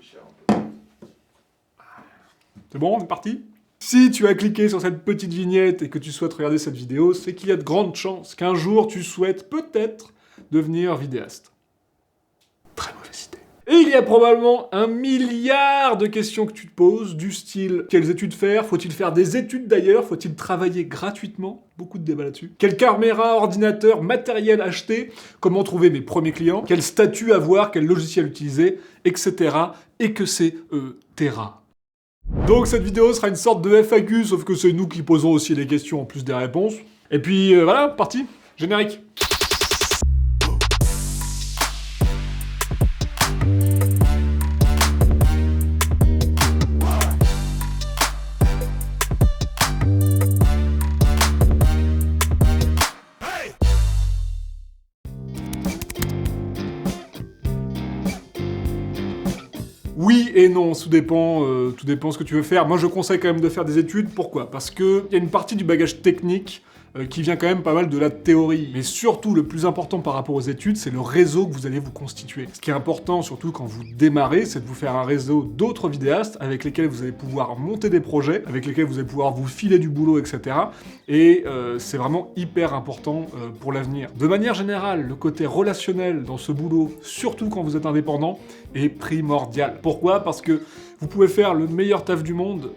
réfléchir un peu. C'est bon, on est parti? Si tu as cliqué sur cette petite vignette et que tu souhaites regarder cette vidéo, c'est qu'il y a de grandes chances qu'un jour tu souhaites peut-être devenir vidéaste. Très mauvaise idée. Et il y a probablement 1 milliard de questions que tu te poses, du style quelles études faire? Faut-il faire des études d'ailleurs? Faut-il travailler gratuitement? Beaucoup de débats là-dessus. Quelle caméra, ordinateur, matériel acheter? Comment trouver mes premiers clients? Quel statut avoir? Quel logiciel utiliser? Etc. Et que c'est Terra. Donc cette vidéo sera une sorte de FAQ, sauf que c'est nous qui posons aussi les questions en plus des réponses. Et puis voilà, parti, générique. Oui et non, tout dépend ce que tu veux faire. Moi je conseille quand même de faire des études, pourquoi? Parce qu'il y a une partie du bagage technique qui vient quand même pas mal de la théorie. Mais surtout, le plus important par rapport aux études, c'est le réseau que vous allez vous constituer. Ce qui est important, surtout quand vous démarrez, c'est de vous faire un réseau d'autres vidéastes avec lesquels vous allez pouvoir monter des projets, avec lesquels vous allez pouvoir vous filer du boulot, etc. Et c'est vraiment hyper important pour l'avenir. De manière générale, le côté relationnel dans ce boulot, surtout quand vous êtes indépendant, est primordial. Pourquoi? Parce que vous pouvez faire le meilleur taf du monde.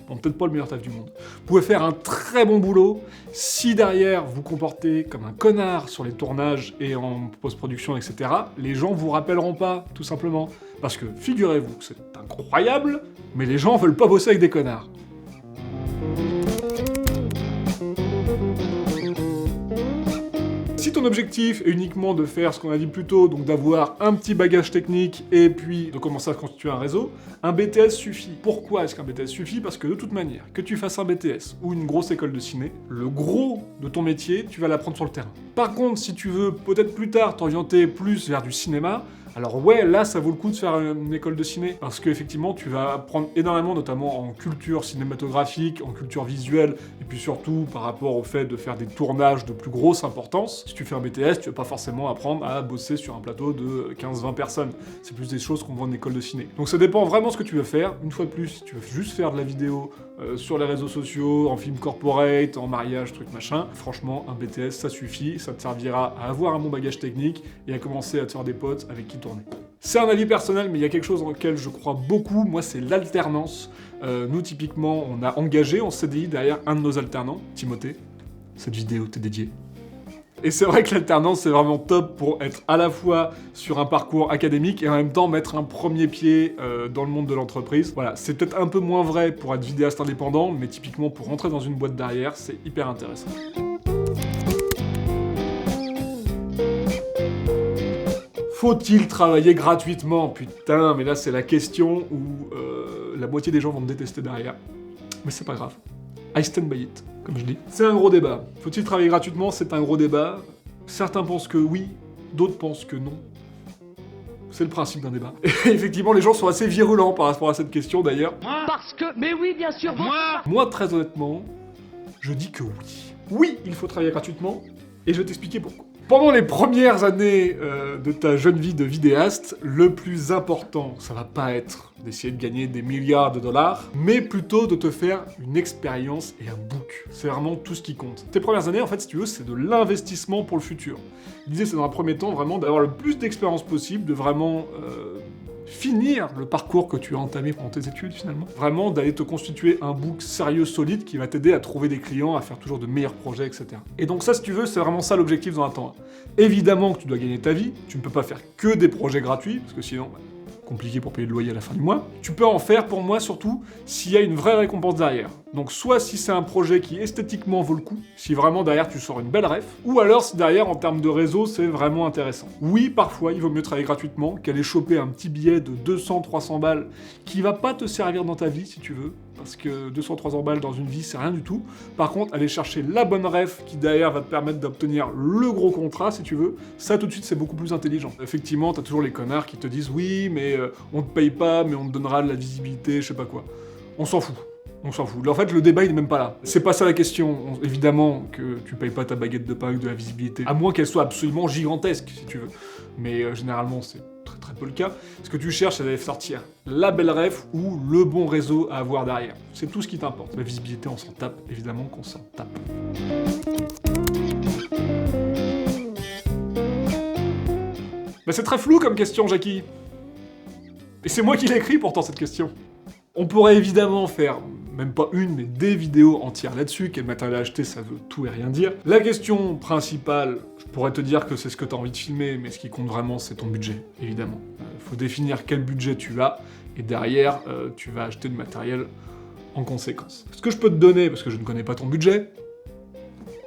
Bon, peut-être pas le meilleur taf du monde. Vous pouvez faire un très bon boulot. Si derrière vous vous comportez comme un connard sur les tournages et en post-production, etc., les gens vous rappelleront pas, tout simplement. Parce que figurez-vous que c'est incroyable, mais les gens veulent pas bosser avec des connards. Si ton objectif est uniquement de faire ce qu'on a dit plus tôt, donc d'avoir un petit bagage technique et puis de commencer à constituer un réseau, un BTS suffit. Pourquoi est-ce qu'un BTS suffit? Parce que de toute manière, que tu fasses un BTS ou une grosse école de ciné, le gros de ton métier, tu vas l'apprendre sur le terrain. Par contre, si tu veux peut-être plus tard t'orienter plus vers du cinéma, alors ouais, là, ça vaut le coup de faire une école de ciné, parce qu'effectivement, tu vas apprendre énormément, notamment en culture cinématographique, en culture visuelle, et puis surtout par rapport au fait de faire des tournages de plus grosse importance. Si tu fais un BTS, tu vas pas forcément apprendre à bosser sur un plateau de 15-20 personnes. C'est plus des choses qu'on voit en école de ciné. Donc ça dépend vraiment de ce que tu veux faire. Une fois de plus, si tu veux juste faire de la vidéo sur les réseaux sociaux, en film corporate, en mariage, truc machin, franchement, un BTS, ça suffit, ça te servira à avoir un bon bagage technique et à commencer à te faire des potes avec qui tourner. C'est un avis personnel, mais il y a quelque chose dans lequel je crois beaucoup, moi c'est l'alternance. Nous typiquement, on a engagé en CDI derrière un de nos alternants, Timothée. Cette vidéo t'est dédiée. Et c'est vrai que l'alternance c'est vraiment top pour être à la fois sur un parcours académique et en même temps mettre un premier pied dans le monde de l'entreprise. Voilà, c'est peut-être un peu moins vrai pour être vidéaste indépendant, mais typiquement pour rentrer dans une boîte derrière, c'est hyper intéressant. Faut-il travailler gratuitement? Putain, mais là c'est la question où la moitié des gens vont me détester derrière. Mais c'est pas grave. I stand by it, comme je dis. C'est un gros débat. Faut-il travailler gratuitement? C'est un gros débat. Certains pensent que oui, d'autres pensent que non. C'est le principe d'un débat. Et effectivement, les gens sont assez virulents par rapport à cette question d'ailleurs. Parce que... Mais oui, bien sûr, Moi, très honnêtement, je dis que oui. Oui, il faut travailler gratuitement, et je vais t'expliquer pourquoi. Pendant les premières années de ta jeune vie de vidéaste, le plus important, ça va pas être d'essayer de gagner des milliards de dollars, mais plutôt de te faire une expérience et un book. C'est vraiment tout ce qui compte. Tes premières années, en fait, si tu veux, c'est de l'investissement pour le futur. L'idée, c'est dans un premier temps, vraiment d'avoir le plus d'expérience possible, de vraiment finir le parcours que tu as entamé pendant tes études, finalement. Vraiment, d'aller te constituer un book sérieux, solide, qui va t'aider à trouver des clients, à faire toujours de meilleurs projets, etc. Et donc ça, si tu veux, c'est vraiment ça l'objectif dans un temps. Évidemment que tu dois gagner ta vie, tu ne peux pas faire que des projets gratuits, parce que sinon... compliqué pour payer le loyer à la fin du mois. Tu peux en faire, pour moi, surtout, s'il y a une vraie récompense derrière. Donc soit si c'est un projet qui esthétiquement vaut le coup, si vraiment derrière tu sors une belle ref, ou alors si derrière, en termes de réseau, c'est vraiment intéressant. Oui, parfois, il vaut mieux travailler gratuitement qu'aller choper un petit billet de 200-300 balles qui va pas te servir dans ta vie, si tu veux, parce que 200-300 balles dans une vie, c'est rien du tout. Par contre, aller chercher la bonne ref qui derrière va te permettre d'obtenir le gros contrat, si tu veux, ça tout de suite, c'est beaucoup plus intelligent. Effectivement, t'as toujours les connards qui te disent « Oui, mais on te paye pas, mais on te donnera de la visibilité, je sais pas quoi. » On s'en fout. On s'en fout. En fait, le débat, il est même pas là. C'est pas ça la question. Évidemment que tu payes pas ta baguette de pain avec de la visibilité. À moins qu'elle soit absolument gigantesque, si tu veux. Mais généralement, c'est très très peu le cas. Ce que tu cherches, c'est d'aller sortir la belle ref ou le bon réseau à avoir derrière. C'est tout ce qui t'importe. La visibilité, on s'en tape, évidemment qu'on s'en tape. Mais c'est très flou comme question, Jackie. Et c'est moi qui l'ai écrit pourtant cette question. On pourrait évidemment faire, même pas une, mais des vidéos entières là-dessus. Quel matériel acheter, ça veut tout et rien dire. La question principale, je pourrais te dire que c'est ce que tu as envie de filmer, mais ce qui compte vraiment, c'est ton budget, évidemment. Faut définir quel budget tu as, et derrière, tu vas acheter le matériel en conséquence. Ce que je peux te donner, parce que je ne connais pas ton budget,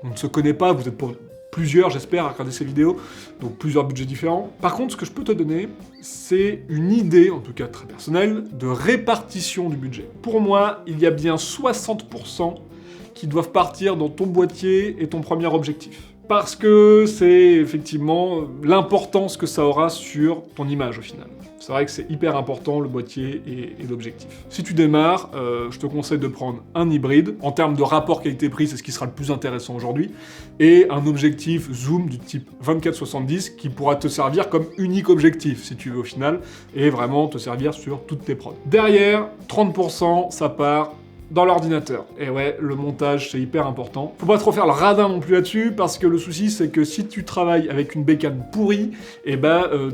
on ne se connaît pas, vous êtes pour plusieurs, j'espère, à regarder ces vidéos, donc plusieurs budgets différents. Par contre, ce que je peux te donner, c'est une idée, en tout cas très personnelle, de répartition du budget. Pour moi, il y a bien 60% qui doivent partir dans ton boîtier et ton premier objectif. Parce que c'est effectivement l'importance que ça aura sur ton image au final. C'est vrai que c'est hyper important le boîtier et l'objectif. Si tu démarres, je te conseille de prendre un hybride. En termes de rapport qualité-prix, c'est ce qui sera le plus intéressant aujourd'hui. Et un objectif zoom du type 24-70 qui pourra te servir comme unique objectif, si tu veux au final, et vraiment te servir sur toutes tes prods. Derrière, 30%, ça part dans l'ordinateur. Et ouais, le montage, c'est hyper important. Faut pas trop faire le radin non plus là-dessus, parce que le souci, c'est que si tu travailles avec une bécane pourrie, et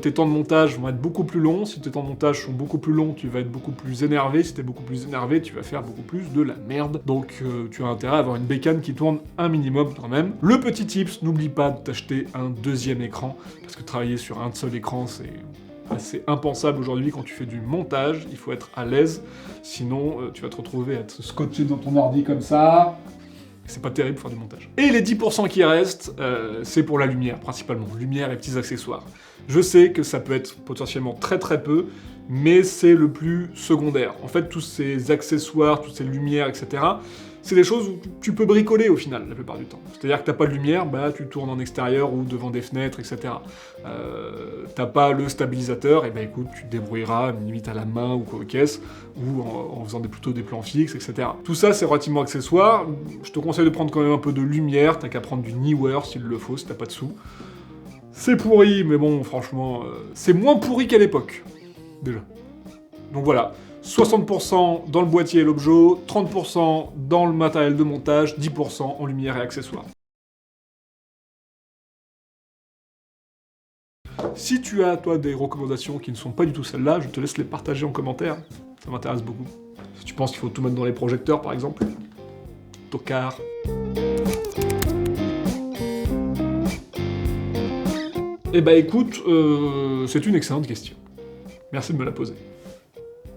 tes temps de montage vont être beaucoup plus longs. Si tes temps de montage sont beaucoup plus longs, tu vas être beaucoup plus énervé. Si t'es beaucoup plus énervé, tu vas faire beaucoup plus de la merde. Donc, tu as intérêt à avoir une bécane qui tourne un minimum quand même. Le petit tips, n'oublie pas de t'acheter un deuxième écran, parce que travailler sur un seul écran, c'est impensable aujourd'hui quand tu fais du montage, il faut être à l'aise, sinon tu vas te retrouver à te scotcher dans ton ordi comme ça. C'est pas terrible de faire du montage. Et les 10% qui restent, c'est pour la lumière principalement, lumière et petits accessoires. Je sais que ça peut être potentiellement très très peu, mais c'est le plus secondaire. En fait, tous ces accessoires, toutes ces lumières, etc., c'est des choses où tu peux bricoler au final, la plupart du temps. C'est-à-dire que t'as pas de lumière, tu tournes en extérieur ou devant des fenêtres, etc. T'as pas le stabilisateur, et écoute, tu te débrouilleras, limite à la main ou quoi aux caisses, ou en faisant plutôt des plans fixes, etc. Tout ça, c'est relativement accessoire. Je te conseille de prendre quand même un peu de lumière, t'as qu'à prendre du Neewer s'il le faut, si t'as pas de sous. C'est pourri, mais bon, franchement, c'est moins pourri qu'à l'époque, déjà. Donc voilà. 60% dans le boîtier et l'objet, 30% dans le matériel de montage, 10% en lumière et accessoires. Si tu as, toi, des recommandations qui ne sont pas du tout celles-là, je te laisse les partager en commentaire, ça m'intéresse beaucoup. Si tu penses qu'il faut tout mettre dans les projecteurs, par exemple, tocard. Écoute, c'est une excellente question. Merci de me la poser.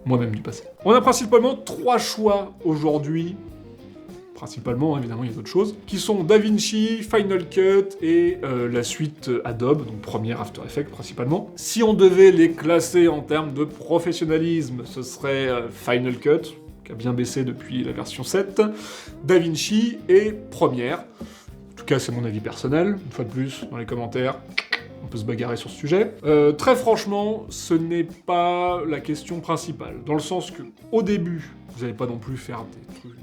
Moi-même du passé. On a principalement 3 choix aujourd'hui, principalement, évidemment, il y a d'autres choses, qui sont DaVinci, Final Cut et la suite Adobe, donc Premiere, After Effects principalement. Si on devait les classer en termes de professionnalisme, ce serait Final Cut, qui a bien baissé depuis la version 7, DaVinci et Premiere. En tout cas, c'est mon avis personnel, une fois de plus, dans les commentaires. On peut se bagarrer sur ce sujet. Très franchement, ce n'est pas la question principale, dans le sens que, au début, vous n'allez pas non plus faire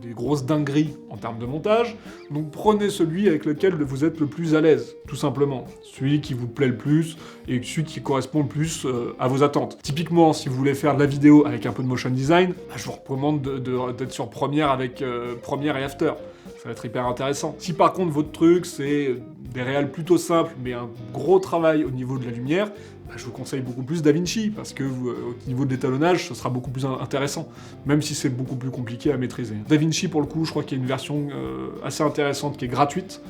des grosses dingueries en termes de montage, donc prenez celui avec lequel vous êtes le plus à l'aise, tout simplement. Celui qui vous plaît le plus, et celui qui correspond le plus à vos attentes. Typiquement, si vous voulez faire de la vidéo avec un peu de motion design, je vous recommande d'être sur Premiere avec Premiere et After. Ça va être hyper intéressant. Si par contre votre truc c'est des réals plutôt simples mais un gros travail au niveau de la lumière, je vous conseille beaucoup plus DaVinci parce que au niveau de l'étalonnage, ce sera beaucoup plus intéressant, même si c'est beaucoup plus compliqué à maîtriser. DaVinci pour le coup, je crois qu'il y a une version assez intéressante qui est gratuite,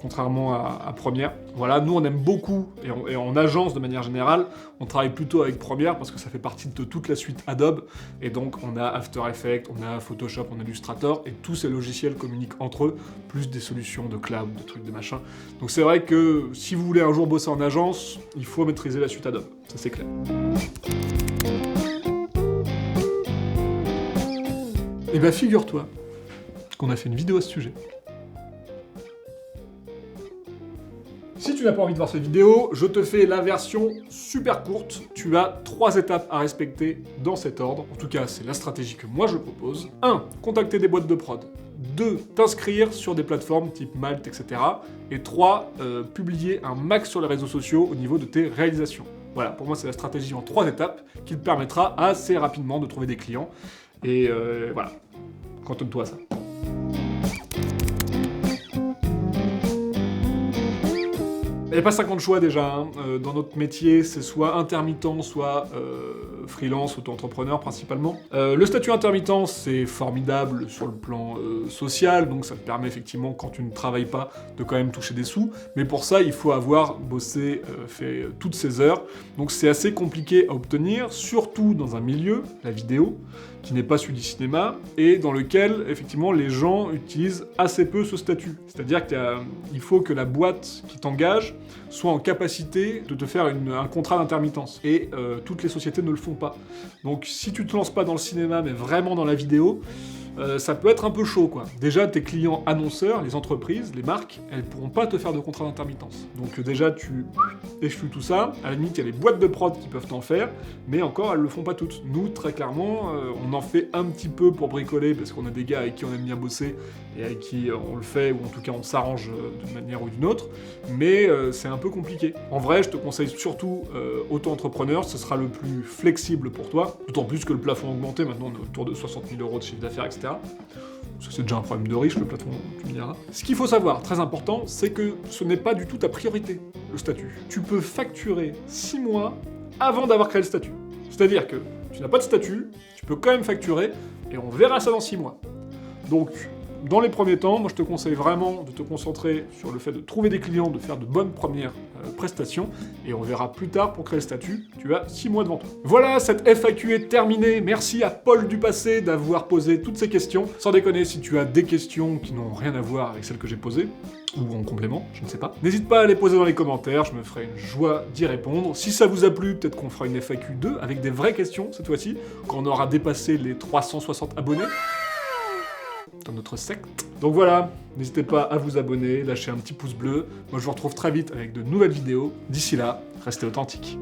contrairement à Premiere. Voilà, nous on aime beaucoup, et en agence de manière générale, on travaille plutôt avec Premiere parce que ça fait partie de toute la suite Adobe, et donc on a After Effects, on a Photoshop, on a Illustrator, et tous ces logiciels communiquent entre eux, plus des solutions de cloud, de trucs, de machin. Donc c'est vrai que si vous voulez un jour bosser en agence, il faut maîtriser la suite Adobe, ça c'est clair. Et figure-toi qu'on a fait une vidéo à ce sujet. Si tu n'as pas envie de voir cette vidéo, je te fais la version super courte. Tu as 3 étapes à respecter dans cet ordre. En tout cas, c'est la stratégie que moi je propose. 1. Contacter des boîtes de prod. 2. T'inscrire sur des plateformes type Malte, etc. Et 3. Publier un max sur les réseaux sociaux au niveau de tes réalisations. Voilà, pour moi c'est la stratégie en 3 étapes qui te permettra assez rapidement de trouver des clients. Et voilà, cantonne-toi à ça. Il n'y a pas 50 choix déjà, hein. Dans notre métier, c'est soit intermittent, soit freelance, auto-entrepreneur principalement. Le statut intermittent, c'est formidable sur le plan social, donc ça te permet effectivement, quand tu ne travailles pas, de quand même toucher des sous, mais pour ça, il faut avoir bossé, fait toutes ces heures, donc c'est assez compliqué à obtenir, surtout dans un milieu, la vidéo, qui n'est pas celui du cinéma, et dans lequel, effectivement, les gens utilisent assez peu ce statut. C'est-à-dire qu'il faut que la boîte qui t'engage soit en capacité de te faire un contrat d'intermittence. Et toutes les sociétés ne le font pas. Donc si tu te lances pas dans le cinéma, mais vraiment dans la vidéo, ça peut être un peu chaud, quoi. Déjà, tes clients annonceurs, les entreprises, les marques, elles pourront pas te faire de contrat d'intermittence. Donc déjà, tu exclus tout ça. À la limite, il y a les boîtes de prod qui peuvent t'en faire, mais encore, elles le font pas toutes. Nous, très clairement, on en fait un petit peu pour bricoler, parce qu'on a des gars avec qui on aime bien bosser, et avec qui on le fait, ou en tout cas on s'arrange d'une manière ou d'une autre, mais c'est un peu compliqué. En vrai, je te conseille surtout auto-entrepreneur, ce sera le plus flexible pour toi, d'autant plus que le plafond a augmenté, maintenant on est autour de 60 000 € de chiffre d'affaires, etc. Parce que c'est déjà un problème de riche, le plafond, tu me diras. Ce qu'il faut savoir, très important, c'est que ce n'est pas du tout ta priorité, le statut. Tu peux facturer 6 mois avant d'avoir créé le statut. C'est-à-dire que tu n'as pas de statut, tu peux quand même facturer, et on verra ça dans 6 mois. Donc, dans les premiers temps, moi je te conseille vraiment de te concentrer sur le fait de trouver des clients, de faire de bonnes premières prestations, et on verra plus tard pour créer le statut, tu as 6 mois devant toi. Voilà, cette FAQ est terminée, merci à Paul du passé d'avoir posé toutes ces questions. Sans déconner, si tu as des questions qui n'ont rien à voir avec celles que j'ai posées, ou en complément, je ne sais pas. N'hésite pas à les poser dans les commentaires, je me ferai une joie d'y répondre. Si ça vous a plu, peut-être qu'on fera une FAQ 2 avec des vraies questions cette fois-ci, quand on aura dépassé les 360 abonnés dans notre secte. Donc voilà, n'hésitez pas à vous abonner, lâcher un petit pouce bleu. Moi je vous retrouve très vite avec de nouvelles vidéos. D'ici là, restez authentiques.